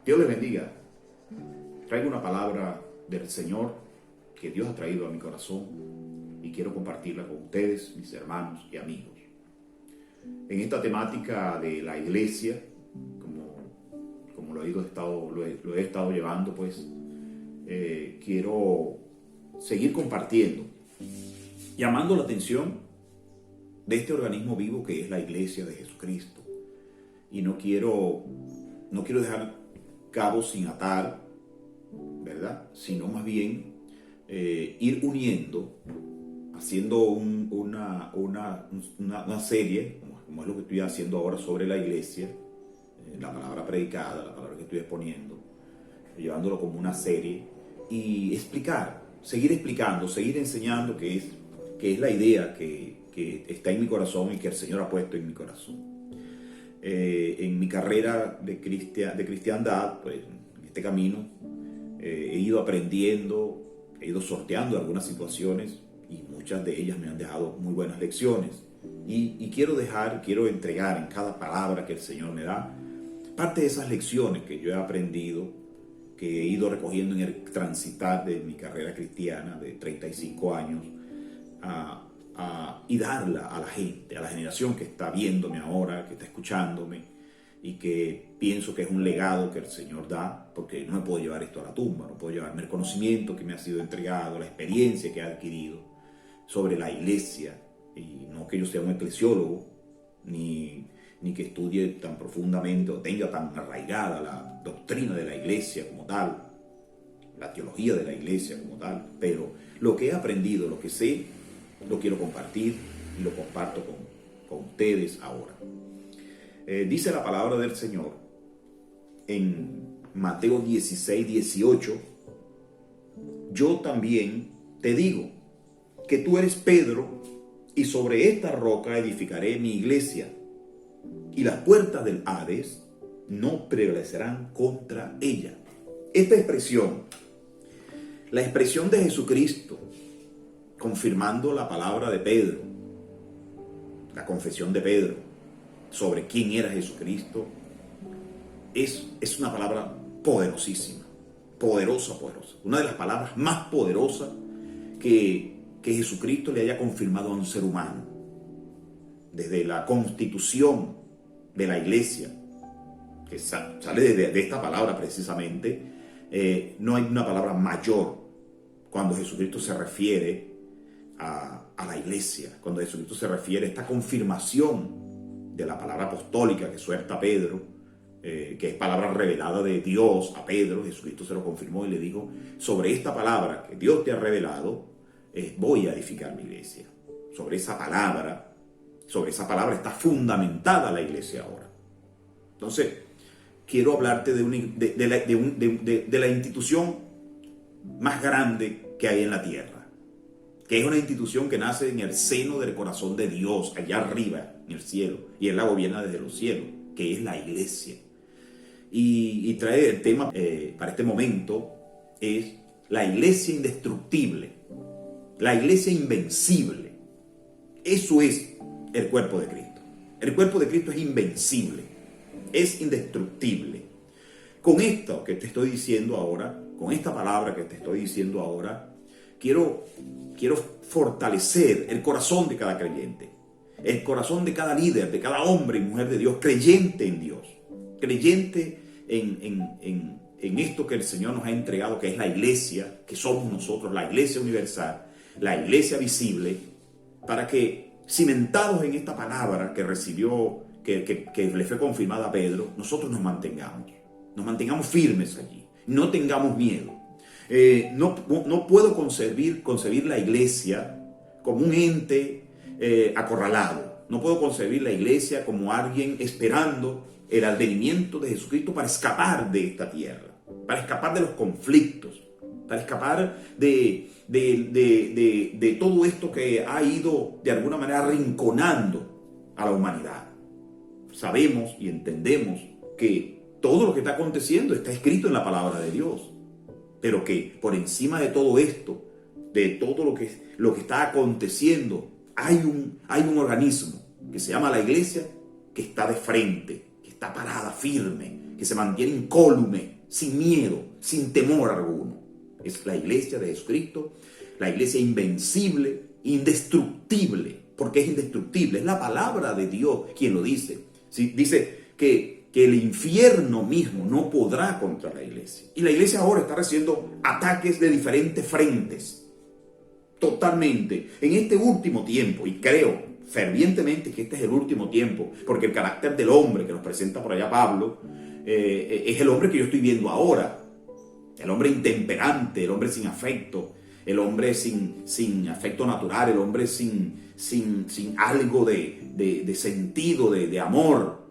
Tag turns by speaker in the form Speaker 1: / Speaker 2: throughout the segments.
Speaker 1: Dios les bendiga. Traigo una palabra del Señor que Dios ha traído a mi corazón y quiero compartirla con ustedes, mis hermanos y amigos. En esta temática de la iglesia, como lo he estado llevando, pues quiero seguir compartiendo, llamando la atención de este organismo vivo que es la iglesia de Jesucristo. Y no quiero dejar cabos sin atar, ¿verdad? Sino más bien ir uniendo, haciendo una serie, como es lo que estoy haciendo ahora sobre la iglesia, la palabra predicada, la palabra que estoy exponiendo, llevándolo como una serie y seguir explicando, seguir enseñando que es la idea que está en mi corazón y que el Señor ha puesto en mi corazón. En mi carrera de cristiandad, pues en este camino he ido aprendiendo, he ido sorteando algunas situaciones y muchas de ellas me han dejado muy buenas lecciones. Y quiero entregar en cada palabra que el Señor me da parte de esas lecciones que yo he aprendido, que he ido recogiendo en el transitar de mi carrera cristiana de 35 años, y darla a la gente, a la generación que está viéndome ahora, que está escuchándome y que pienso que es un legado que el Señor da, porque no me puedo llevar esto a la tumba, no puedo llevarme el conocimiento que me ha sido entregado, la experiencia que he adquirido sobre la iglesia, y no que yo sea un eclesiólogo, ni que estudie tan profundamente o tenga tan arraigada la doctrina de la iglesia como tal, la teología de la iglesia como tal, pero lo que he aprendido, lo que sé, lo quiero compartir y lo comparto con ustedes ahora. Dice la palabra del Señor en Mateo 16, 18: yo también te digo que tú eres Pedro, y sobre esta roca edificaré mi iglesia, y las puertas del Hades no prevalecerán contra ella. Esta expresión, la expresión de Jesucristo, confirmando la palabra de Pedro, la confesión de Pedro sobre quién era Jesucristo, es una palabra poderosísima, poderosa. Una de las palabras más poderosas que Jesucristo le haya confirmado a un ser humano. Desde la constitución de la iglesia, que sale de esta palabra precisamente, no hay una palabra mayor cuando Jesucristo se refiere a la iglesia, cuando Jesucristo se refiere a esta confirmación de la palabra apostólica que suelta Pedro, que es palabra revelada de Dios a Pedro. Jesucristo se lo confirmó y le dijo: sobre esta palabra que Dios te ha revelado, voy a edificar mi iglesia. Sobre esa palabra está fundamentada la iglesia ahora. Entonces, quiero hablarte de la institución más grande que hay en la tierra, que es una institución que nace en el seno del corazón de Dios, allá arriba en el cielo, y Él la gobierna desde los cielos, que es la iglesia. Y trae el tema para este momento, es la iglesia indestructible, la iglesia invencible. Eso es el cuerpo de Cristo. El cuerpo de Cristo es invencible, es indestructible. Con esto que te estoy diciendo ahora, con esta palabra que te estoy diciendo ahora, quiero fortalecer el corazón de cada creyente, el corazón de cada líder, de cada hombre y mujer de Dios, creyente en Dios, creyente en esto que el Señor nos ha entregado, que es la iglesia, que somos nosotros, la iglesia universal, la iglesia visible, para que, cimentados en esta palabra que recibió, que le fue confirmada a Pedro, nosotros nos mantengamos firmes allí, no tengamos miedo. No puedo concebir la iglesia como un ente acorralado. No puedo concebir la iglesia como alguien esperando el advenimiento de Jesucristo para escapar de esta tierra, para escapar de los conflictos, para escapar de todo esto que ha ido de alguna manera arrinconando a la humanidad. Sabemos y entendemos que todo lo que está aconteciendo está escrito en la palabra de Dios, pero que por encima de todo esto, de todo lo que está aconteciendo, hay un organismo que se llama la iglesia, que está de frente, que está parada, firme, que se mantiene incólume, sin miedo, sin temor alguno. Es la iglesia de Jesucristo, la iglesia invencible, indestructible, porque es indestructible. Es la palabra de Dios quien lo dice. ¿Sí? Dice que el infierno mismo no podrá contra la iglesia. Y la iglesia ahora está recibiendo ataques de diferentes frentes. Totalmente. En este último tiempo, y creo fervientemente que este es el último tiempo, porque el carácter del hombre que nos presenta por allá Pablo es el hombre que yo estoy viendo ahora. El hombre intemperante, el hombre sin afecto, el hombre sin afecto natural, el hombre sin algo de sentido, de amor.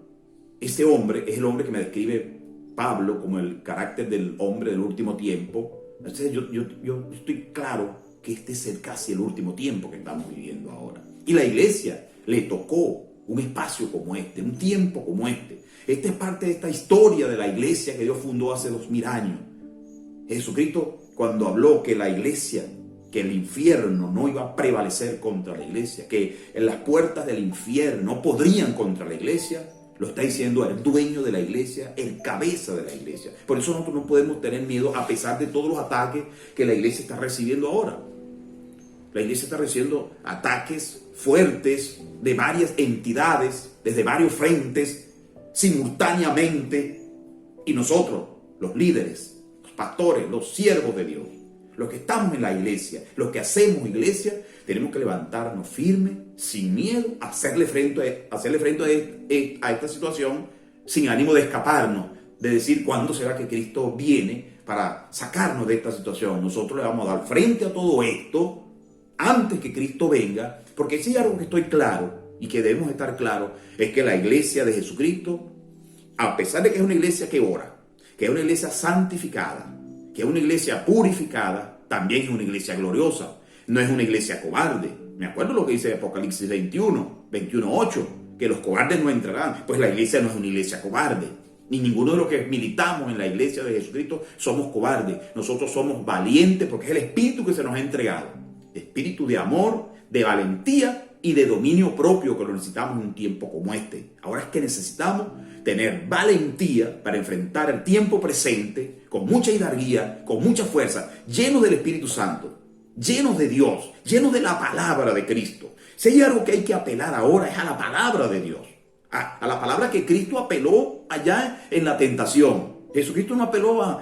Speaker 1: Ese hombre es el hombre que me describe Pablo como el carácter del hombre del último tiempo. Entonces yo estoy claro que este es casi el último tiempo que estamos viviendo ahora. Y la iglesia le tocó un espacio como este, un tiempo como este. Esta es parte de esta historia de la iglesia que Dios fundó hace 2000 años. Jesucristo, cuando habló que la iglesia, que el infierno no iba a prevalecer contra la iglesia, que en las puertas del infierno no podrían contra la iglesia, lo está diciendo el dueño de la iglesia, el cabeza de la iglesia. Por eso nosotros no podemos tener miedo a pesar de todos los ataques que la iglesia está recibiendo ahora. La iglesia está recibiendo ataques fuertes de varias entidades, desde varios frentes, simultáneamente. Y nosotros, los líderes, los pastores, los siervos de Dios, los que estamos en la iglesia, los que hacemos iglesia, tenemos que levantarnos firmes, sin miedo, hacerle frente a esta situación, sin ánimo de escaparnos, de decir cuándo será que Cristo viene para sacarnos de esta situación. Nosotros le vamos a dar frente a todo esto antes que Cristo venga, porque si hay algo que estoy claro y que debemos estar claros, es que la iglesia de Jesucristo, a pesar de que es una iglesia que ora, que es una iglesia santificada, que es una iglesia purificada, también es una iglesia gloriosa, no es una iglesia cobarde. Me acuerdo lo que dice Apocalipsis 21:8, que los cobardes no entrarán. Pues la iglesia no es una iglesia cobarde, ni ninguno de los que militamos en la iglesia de Jesucristo somos cobardes. Nosotros somos valientes porque es el espíritu que se nos ha entregado. Espíritu de amor, de valentía y de dominio propio, que lo necesitamos en un tiempo como este. Ahora es que necesitamos tener valentía para enfrentar el tiempo presente con mucha hidalguía, con mucha fuerza, llenos del Espíritu Santo, llenos de Dios, llenos de la palabra de Cristo. Si hay algo que hay que apelar ahora es a la palabra de Dios, a la palabra que Cristo apeló allá en la tentación. Jesucristo no apeló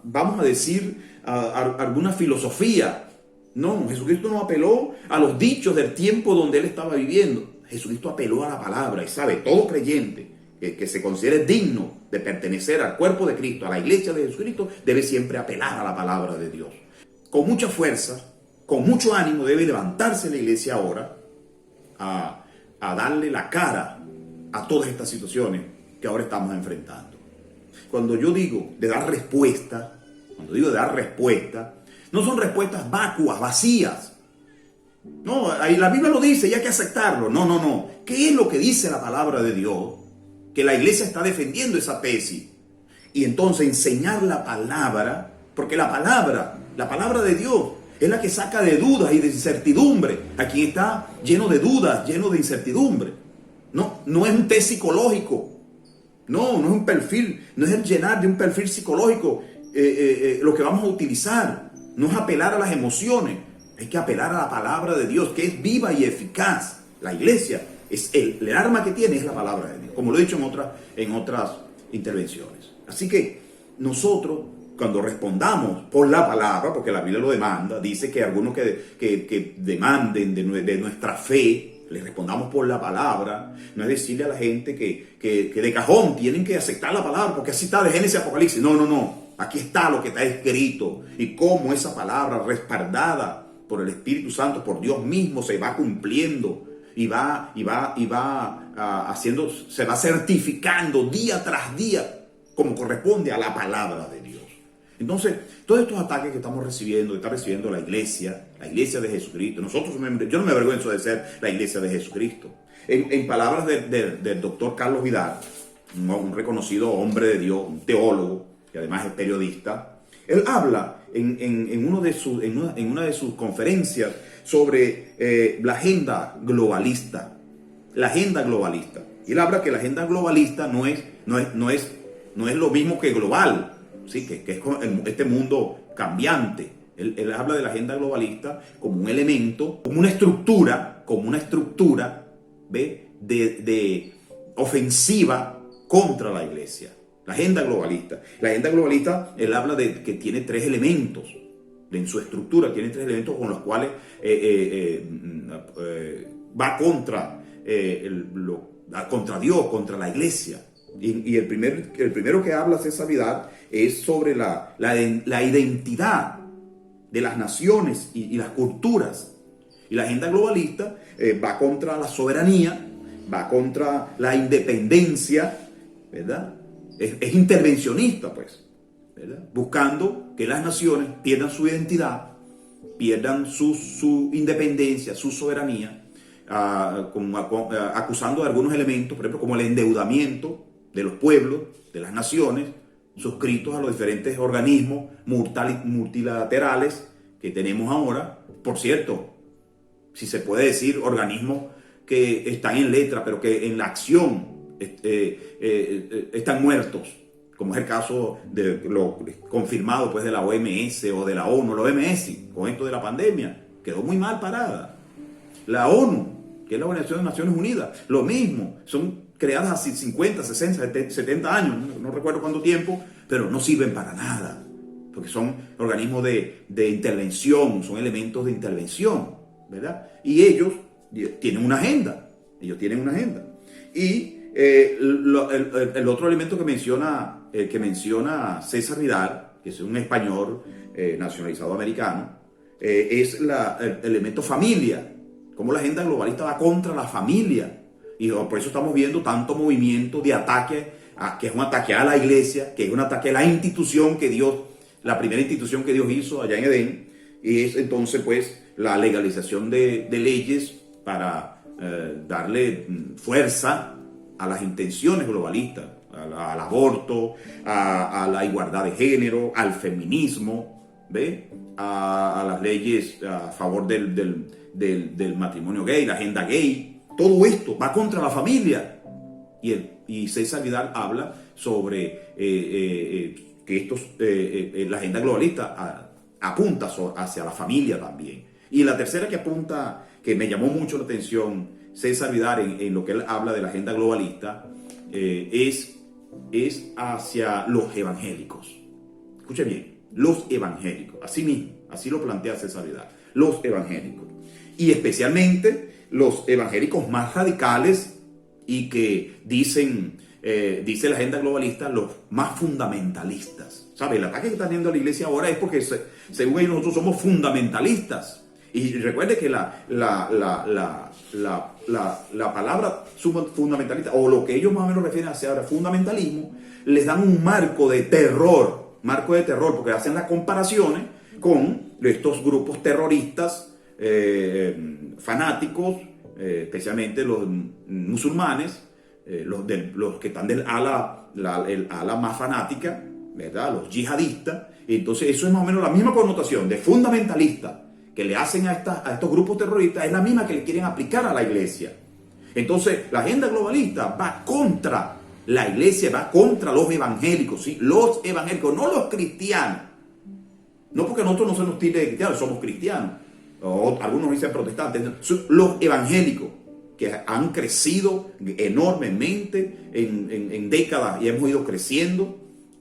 Speaker 1: vamos a decir, a alguna filosofía. No, Jesucristo no apeló a los dichos del tiempo donde él estaba viviendo. Jesucristo apeló a la palabra, y sabe, todo creyente que se considere digno de pertenecer al cuerpo de Cristo, a la iglesia de Jesucristo, debe siempre apelar a la palabra de Dios. Con mucha fuerza, con mucho ánimo, debe levantarse la iglesia ahora a darle la cara a todas estas situaciones que ahora estamos enfrentando. Cuando yo digo de dar respuesta, no son respuestas vacuas, vacías. No, ahí la Biblia lo dice y hay que aceptarlo. No. ¿Qué es lo que dice la palabra de Dios? Que la iglesia está defendiendo esa tesis. Y entonces enseñar la palabra, porque la palabra de Dios es la que saca de dudas y de incertidumbre a quien está lleno de dudas, lleno de incertidumbre. No es un test psicológico. No es un perfil, no es el llenar de un perfil psicológico lo que vamos a utilizar. No es apelar a las emociones, hay que apelar a la palabra de Dios, que es viva y eficaz. La iglesia, el arma que tiene es la palabra de Dios, como lo he dicho en otras intervenciones. Así que nosotros, cuando respondamos por la palabra, porque la Biblia lo demanda, dice que algunos que demanden de nuestra fe, les respondamos por la palabra. No es decirle a la gente que de cajón tienen que aceptar la palabra, porque así está de Génesis a Apocalipsis. No. Aquí está lo que está escrito y cómo esa palabra respaldada por el Espíritu Santo, por Dios mismo, se va cumpliendo y se va certificando día tras día como corresponde a la palabra de Dios. Entonces, todos estos ataques que estamos recibiendo, que está recibiendo la iglesia de Jesucristo, yo no me avergüenzo de ser la iglesia de Jesucristo. En palabras del doctor Carlos Vidal, un reconocido hombre de Dios, un teólogo, que además es periodista, él habla en una de sus conferencias sobre la agenda globalista. La agenda globalista. Y él habla que la agenda globalista no es lo mismo que global, ¿sí? que es este mundo cambiante. Él habla de la agenda globalista como un elemento, como una estructura, ¿ve? De ofensiva contra la iglesia. La agenda globalista. La agenda globalista, él habla de que tiene tres elementos. En su estructura tiene tres elementos con los cuales va contra Dios, contra la iglesia. Y el primero que habla César Vidal es sobre la identidad de las naciones y las culturas. Y la agenda globalista va contra la soberanía, va contra la independencia, ¿verdad? Es intervencionista, pues, ¿verdad? Buscando que las naciones pierdan su identidad, pierdan su independencia, su soberanía, acusando de algunos elementos, por ejemplo, como el endeudamiento de los pueblos, de las naciones, suscritos a los diferentes organismos multilaterales que tenemos ahora. Por cierto, si se puede decir, organismos que están en letra, pero que en la acción están muertos, como es el caso de lo confirmado pues, de la OMS o de la ONU. La OMS, con esto de la pandemia, quedó muy mal parada. La ONU, que es la Organización de Naciones Unidas, lo mismo, son creadas hace 50, 60, 70 años, no recuerdo cuánto tiempo, pero no sirven para nada, porque son organismos de intervención, son elementos de intervención, ¿verdad? Y ellos tienen una agenda, Y el otro elemento que menciona César Vidal, que es un español nacionalizado americano, es el elemento familia, como la agenda globalista va contra la familia. Y por eso estamos viendo tanto movimiento de ataque, que es un ataque a la iglesia, que es un ataque a la institución que Dios, la primera institución que Dios hizo allá en Edén. Y es entonces pues la legalización de leyes para darle fuerza a las intenciones globalistas, al aborto, a la igualdad de género, al feminismo, ¿ve? A las leyes a favor del matrimonio gay, la agenda gay. Todo esto va contra la familia. Y César Vidal habla sobre que la agenda globalista apunta hacia la familia también. Y la tercera que apunta, que me llamó mucho la atención, César Vidal, en lo que él habla de la agenda globalista, es hacia los evangélicos. Escuche bien, los evangélicos, así mismo, así lo plantea César Vidal, los evangélicos. Y especialmente los evangélicos más radicales y que dice la agenda globalista, los más fundamentalistas. ¿Sabe? El ataque que está teniendo la iglesia ahora es porque, según ellos, nosotros somos fundamentalistas. Y recuerde que la palabra fundamentalista, o lo que ellos más o menos refieren hacia ahora, fundamentalismo, les dan un marco de terror, porque hacen las comparaciones con estos grupos terroristas fanáticos, especialmente los musulmanes, los que están del el ala más fanática, ¿verdad? Los yihadistas. Entonces eso es más o menos la misma connotación de fundamentalista que le hacen a estos grupos terroristas, es la misma que le quieren aplicar a la iglesia. Entonces la agenda globalista va contra la iglesia, va contra los evangélicos, ¿sí? Los evangélicos, no los cristianos. No porque nosotros no se nos tilde de cristianos, somos cristianos. O algunos dicen protestantes. Los evangélicos que han crecido enormemente en décadas y hemos ido creciendo,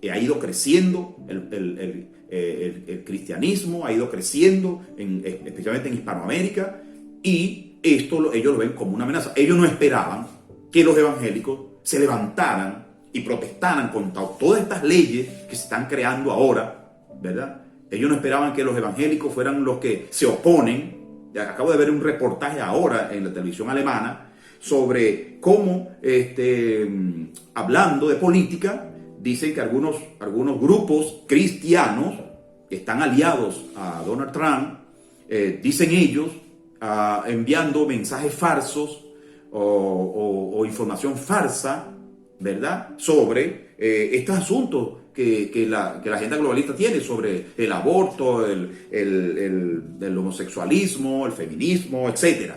Speaker 1: ha ido creciendo el cristianismo, ha ido creciendo especialmente en Hispanoamérica, y esto ellos lo ven como una amenaza. Ellos no esperaban que los evangélicos se levantaran y protestaran contra todas estas leyes que se están creando ahora, ¿verdad? Ellos no esperaban que los evangélicos fueran los que se oponen. Acabo de ver un reportaje ahora en la televisión alemana sobre cómo, hablando de política, dicen que algunos grupos cristianos que están aliados a Donald Trump, dicen ellos, enviando mensajes falsos o información falsa, ¿verdad?, sobre estos asuntos que la agenda globalista tiene sobre el aborto, el homosexualismo, el feminismo, etc.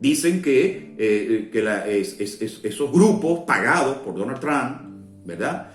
Speaker 1: Dicen que esos grupos pagados por Donald Trump, ¿verdad?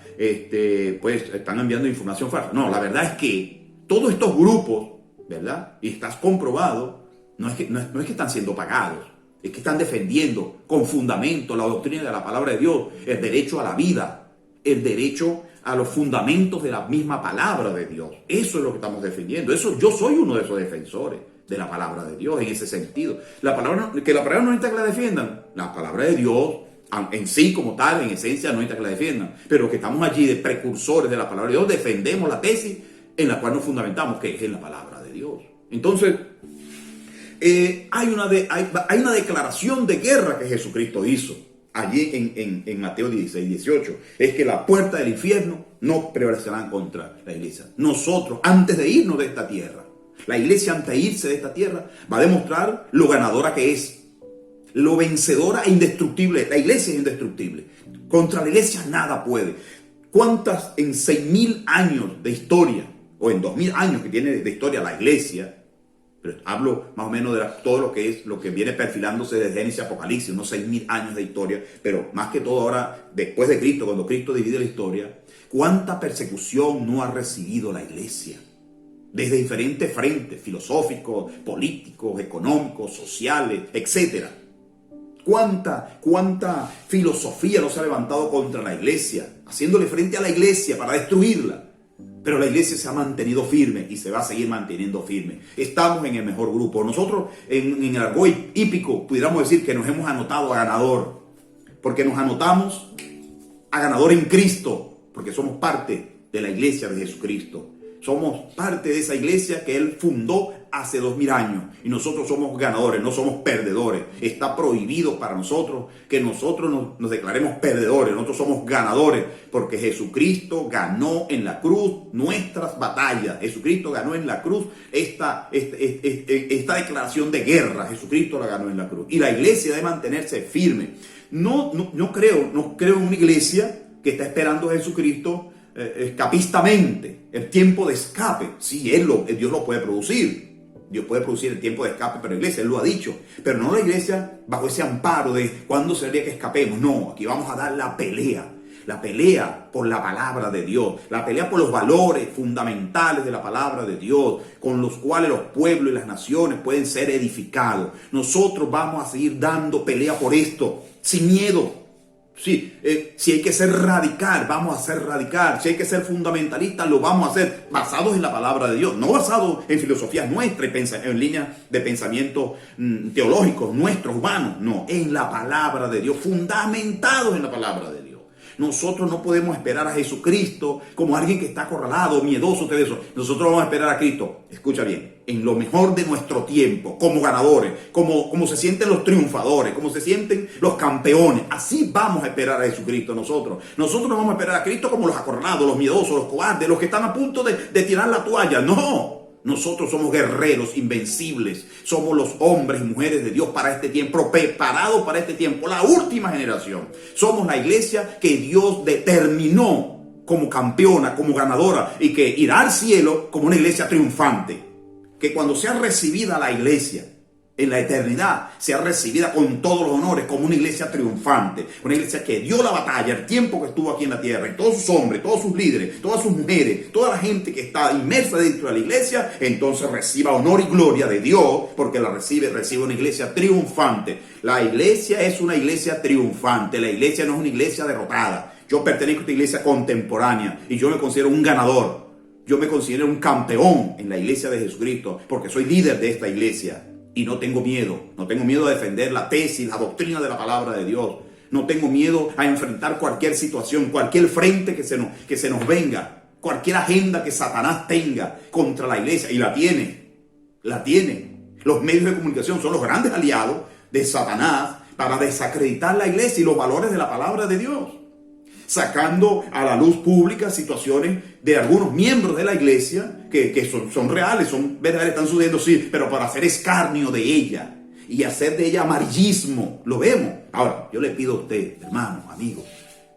Speaker 1: Pues están enviando información falsa. No, la verdad es que todos estos grupos, ¿verdad? Y estás comprobado, no es que están siendo pagados, es que están defendiendo con fundamento la doctrina de la palabra de Dios, el derecho a la vida, el derecho a los fundamentos de la misma palabra de Dios. Eso es lo que estamos defendiendo. Yo soy uno de esos defensores de la palabra de Dios en ese sentido. La palabra no necesita que la defiendan. La palabra de Dios en sí como tal, en esencia, no necesita que la defiendan. Pero que estamos allí de precursores de la palabra de Dios, defendemos la tesis en la cual nos fundamentamos, que es en la palabra de Dios. Entonces, hay una declaración de guerra que Jesucristo hizo allí en Mateo 16, 18. Es que la puerta del infierno no prevalecerán contra la iglesia. Nosotros, antes de irnos de esta tierra, la iglesia antes de irse de esta tierra va a demostrar lo ganadora que es, lo vencedora e indestructible. La iglesia es indestructible. Contra la iglesia nada puede. ¿Cuántas en 6.000 años de historia, o en 2.000 años que tiene de historia la iglesia? Pero hablo más o menos de todo lo que viene perfilándose desde Génesis a Apocalipsis, unos 6.000 años de historia, pero más que todo ahora, después de Cristo, cuando Cristo divide la historia, ¿cuánta persecución no ha recibido la iglesia? Desde diferentes frentes, filosóficos, políticos, económicos, sociales, etc. ¿Cuánta filosofía no se ha levantado contra la iglesia, haciéndole frente a la iglesia para destruirla? Pero la iglesia se ha mantenido firme y se va a seguir manteniendo firme. Estamos en el mejor grupo. Nosotros en el argot hípico pudiéramos decir que nos hemos anotado a ganador, porque nos anotamos a ganador en Cristo, porque somos parte de la iglesia de Jesucristo. Somos parte de esa iglesia que Él fundó hace 2.000 años. Y nosotros somos ganadores, no somos perdedores. Está prohibido para nosotros que nosotros nos declaremos perdedores. Nosotros somos ganadores porque Jesucristo ganó en la cruz nuestras batallas. Jesucristo ganó en la cruz esta declaración de guerra. Jesucristo la ganó en la cruz. Y la iglesia debe mantenerse firme. No creo en una iglesia que está esperando a Jesucristo escapistamente, el tiempo de escape. Sí, Dios lo puede producir. Dios puede producir el tiempo de escape para la iglesia, Él lo ha dicho. Pero no la iglesia bajo ese amparo de cuándo sería que escapemos. No, aquí vamos a dar la pelea por la palabra de Dios, la pelea por los valores fundamentales de la palabra de Dios, con los cuales los pueblos y las naciones pueden ser edificados. Nosotros vamos a seguir dando pelea por esto, sin miedo. Sí, si hay que ser radical, vamos a ser radical. Si hay que ser fundamentalista, lo vamos a hacer basados en la palabra de Dios, no basados en filosofías nuestras, en líneas de pensamiento teológicos nuestros, humanos. No, en la palabra de Dios, fundamentados en la palabra de Dios. Nosotros no podemos esperar a Jesucristo como alguien que está acorralado, miedoso, de eso. Nosotros vamos a esperar a Cristo, escucha bien, en lo mejor de nuestro tiempo, como ganadores, como se sienten los triunfadores, como se sienten los campeones. Así vamos a esperar a Jesucristo nosotros. Nosotros no vamos a esperar a Cristo como los acorralados, los miedosos, los cobardes, los que están a punto de tirar la toalla. No. Nosotros somos guerreros invencibles, somos los hombres y mujeres de Dios para este tiempo, preparados para este tiempo, la última generación. Somos la iglesia que Dios determinó como campeona, como ganadora, y que irá al cielo como una iglesia triunfante. Que cuando sea recibida la iglesia en la eternidad, sea recibida con todos los honores como una iglesia triunfante, una iglesia que dio la batalla el tiempo que estuvo aquí en la tierra, y todos sus hombres, todos sus líderes, todas sus mujeres, toda la gente que está inmersa dentro de la iglesia, entonces reciba honor y gloria de Dios, porque la recibe una iglesia triunfante. La iglesia es una iglesia triunfante, la iglesia no es una iglesia derrotada. Yo pertenezco a esta iglesia contemporánea y yo me considero un ganador. Yo me considero un campeón en la iglesia de Jesucristo, porque soy líder de esta iglesia. Y no tengo miedo a defender la tesis, la doctrina de la palabra de Dios. No tengo miedo a enfrentar cualquier situación, cualquier frente que se nos venga, cualquier agenda que Satanás tenga contra la iglesia. Y la tiene. Los medios de comunicación son los grandes aliados de Satanás para desacreditar la iglesia y los valores de la palabra de Dios, sacando a la luz pública situaciones de algunos miembros de la iglesia que son reales, son verdaderas, están sucediendo, sí, pero para hacer escarnio de ella y hacer de ella amarillismo. Lo vemos. Ahora, yo le pido a usted, hermano, amigo,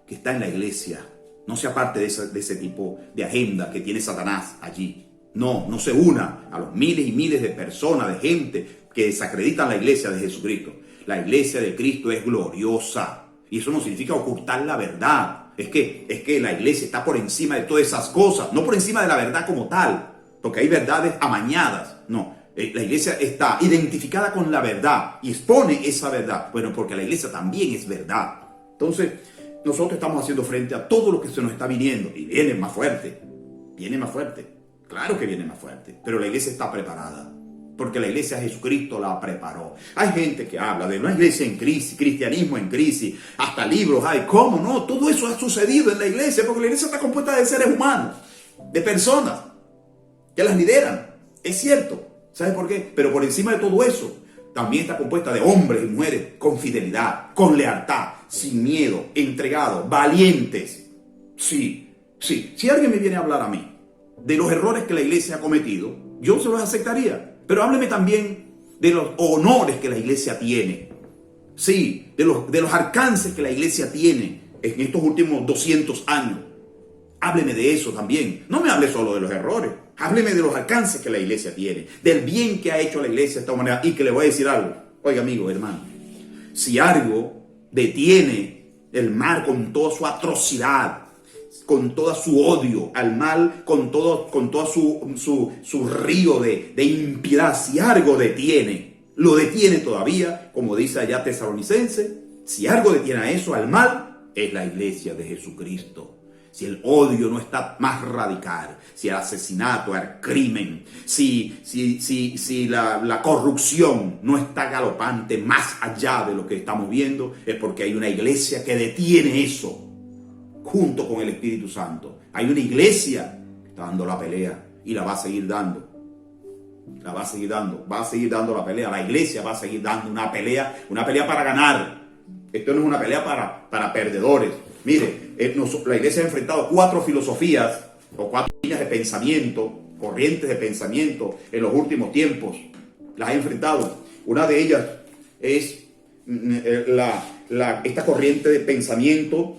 Speaker 1: que está en la iglesia, no sea parte de ese tipo de agenda que tiene Satanás allí. No se una a los miles y miles de personas, de gente que desacreditan la iglesia de Jesucristo. La iglesia de Cristo es gloriosa. Y eso no significa ocultar la verdad. Es que la iglesia está por encima de todas esas cosas. No por encima de la verdad como tal. Porque hay verdades amañadas. No. La iglesia está identificada con la verdad y expone esa verdad. Bueno, porque la iglesia también es verdad. Entonces, nosotros estamos haciendo frente a todo lo que se nos está viniendo. Y viene más fuerte. Viene más fuerte. Claro que viene más fuerte. Pero la iglesia está preparada. Porque la iglesia Jesucristo la preparó. Hay gente que habla de una iglesia en crisis, cristianismo en crisis, hasta libros hay. ¿Cómo no? Todo eso ha sucedido en la iglesia, porque la iglesia está compuesta de seres humanos, de personas que las lideran. Es cierto. ¿Sabes por qué? Pero por encima de todo eso, también está compuesta de hombres y mujeres con fidelidad, con lealtad, sin miedo, entregados, valientes. Sí. Si alguien me viene a hablar a mí de los errores que la iglesia ha cometido, yo se los aceptaría. Pero hábleme también de los honores que la iglesia tiene. Sí, de los alcances que la iglesia tiene en estos últimos 200 años. Hábleme de eso también. No me hable solo de los errores. Hábleme de los alcances que la iglesia tiene. Del bien que ha hecho la iglesia de esta manera. Y que le voy a decir algo. Oiga, amigo, hermano. Si algo detiene el mal con toda su atrocidad, con todo su odio al mal, con toda su río de impiedad, si algo lo detiene todavía, como dice allá Tesalonicense, si algo detiene a eso, al mal, es la iglesia de Jesucristo. Si el odio no está más radical, si el asesinato, el crimen, si la corrupción no está galopante más allá de lo que estamos viendo, es porque hay una iglesia que detiene eso. Junto con el Espíritu Santo. Hay una iglesia que está dando la pelea y la va a seguir dando. La va a seguir dando. Va a seguir dando la pelea. La iglesia va a seguir dando una pelea para ganar. Esto no es una pelea para perdedores. Mire, la iglesia ha enfrentado 4 filosofías o 4 líneas de pensamiento, corrientes de pensamiento en los últimos tiempos. Las ha enfrentado. Una de ellas es esta corriente de pensamiento,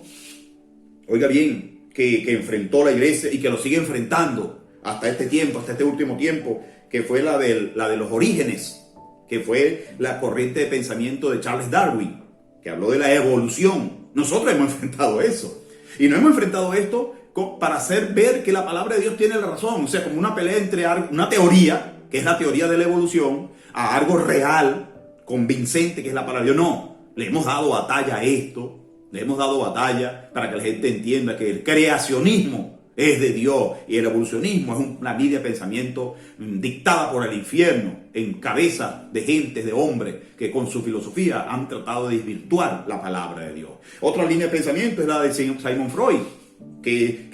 Speaker 1: oiga bien, que enfrentó la iglesia y que lo sigue enfrentando hasta este tiempo, hasta este último tiempo, que fue la de los orígenes, que fue la corriente de pensamiento de Charles Darwin, que habló de la evolución. Nosotros hemos enfrentado eso. Y no hemos enfrentado esto para hacer ver que la palabra de Dios tiene la razón. O sea, como una pelea entre una teoría, que es la teoría de la evolución, a algo real, convincente, que es la palabra de Dios. No, le hemos dado batalla a esto. Le hemos dado batalla para que la gente entienda que el creacionismo es de Dios y el evolucionismo es una línea de pensamiento dictada por el infierno en cabeza de gentes, de hombres que con su filosofía han tratado de desvirtuar la palabra de Dios. Otra línea de pensamiento es la de Sigmund Freud, que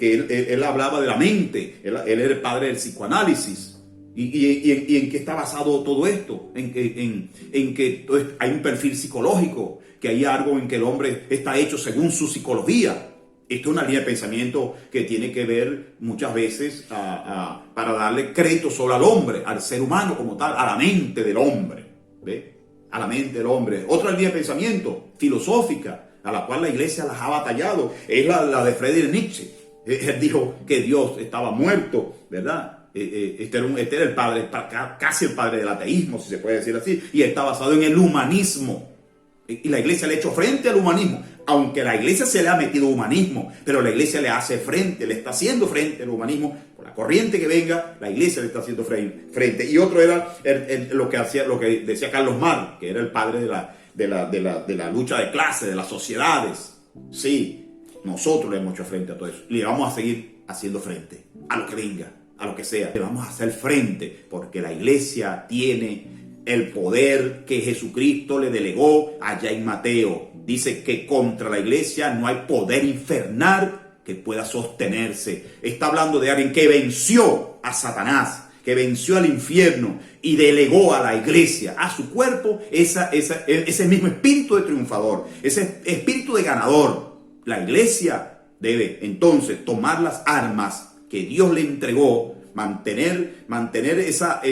Speaker 1: él hablaba de la mente, él era el padre del psicoanálisis. ¿Y en qué está basado todo esto? En que hay un perfil psicológico, que hay algo en que el hombre está hecho según su psicología. Esto es una línea de pensamiento que tiene que ver muchas veces para darle crédito solo al hombre, al ser humano como tal, a la mente del hombre. ¿Ve? A la mente del hombre. Otra línea de pensamiento filosófica, a la cual la iglesia las ha batallado, es la de Friedrich Nietzsche. Él dijo que Dios estaba muerto, ¿verdad? Este era el padre, casi el padre del ateísmo, si se puede decir así, y está basado en el humanismo. Y la iglesia le ha hecho frente al humanismo, aunque la iglesia se le ha metido humanismo, pero la iglesia le hace frente, le está haciendo frente al humanismo. Por la corriente que venga, la iglesia le está haciendo frente. Y otro era lo que decía Carlos Marx, que era el padre de la lucha de clases, de las sociedades. Sí, nosotros le hemos hecho frente a todo eso. Y le vamos a seguir haciendo frente a lo que venga, a lo que sea. Le vamos a hacer frente porque la iglesia tiene el poder que Jesucristo le delegó allá en Mateo. Dice que contra la iglesia no hay poder infernal que pueda sostenerse. Está hablando de alguien que venció a Satanás, que venció al infierno y delegó a la iglesia, a su cuerpo, ese mismo espíritu de triunfador, ese espíritu de ganador. La iglesia debe entonces tomar las armas que Dios le entregó, mantener esa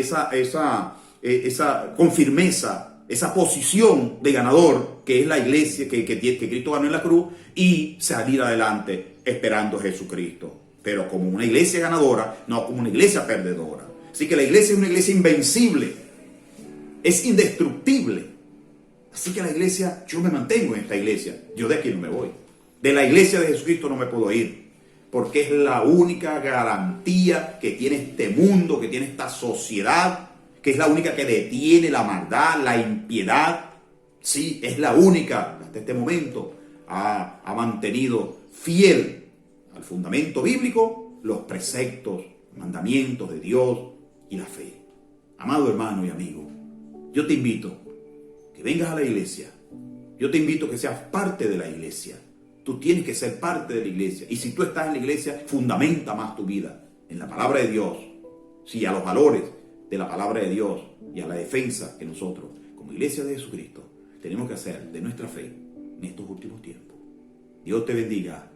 Speaker 1: con firmeza, esa posición de ganador que es la iglesia que Cristo ganó en la cruz, y salir adelante esperando a Jesucristo, pero como una iglesia ganadora, no como una iglesia perdedora. Así que la iglesia es una iglesia invencible, es indestructible, Así que la iglesia, yo me mantengo en esta iglesia. Yo de aquí no me voy. De la iglesia de Jesucristo no me puedo ir. Porque es la única garantía que tiene este mundo, que tiene esta sociedad, que es la única que detiene la maldad, la impiedad. Sí, es la única, hasta este momento, ha mantenido fiel al fundamento bíblico los preceptos, mandamientos de Dios y la fe. Amado hermano y amigo, yo te invito que vengas a la iglesia. Yo te invito a que seas parte de la iglesia. Tú tienes que ser parte de la iglesia. Y si tú estás en la iglesia, fundamenta más tu vida en la palabra de Dios. Sí, a los valores de la palabra de Dios y a la defensa que nosotros, como iglesia de Jesucristo, tenemos que hacer de nuestra fe en estos últimos tiempos. Dios te bendiga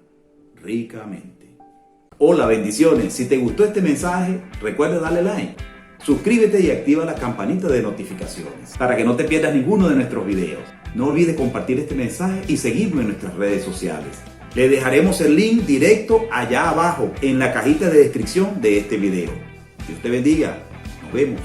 Speaker 1: ricamente. Hola, bendiciones. Si te gustó este mensaje, recuerda darle like. Suscríbete y activa la campanita de notificaciones para que no te pierdas ninguno de nuestros videos. No olvides compartir este mensaje y seguirnos en nuestras redes sociales. Le dejaremos el link directo allá abajo en la cajita de descripción de este video. Dios te bendiga. Nos vemos.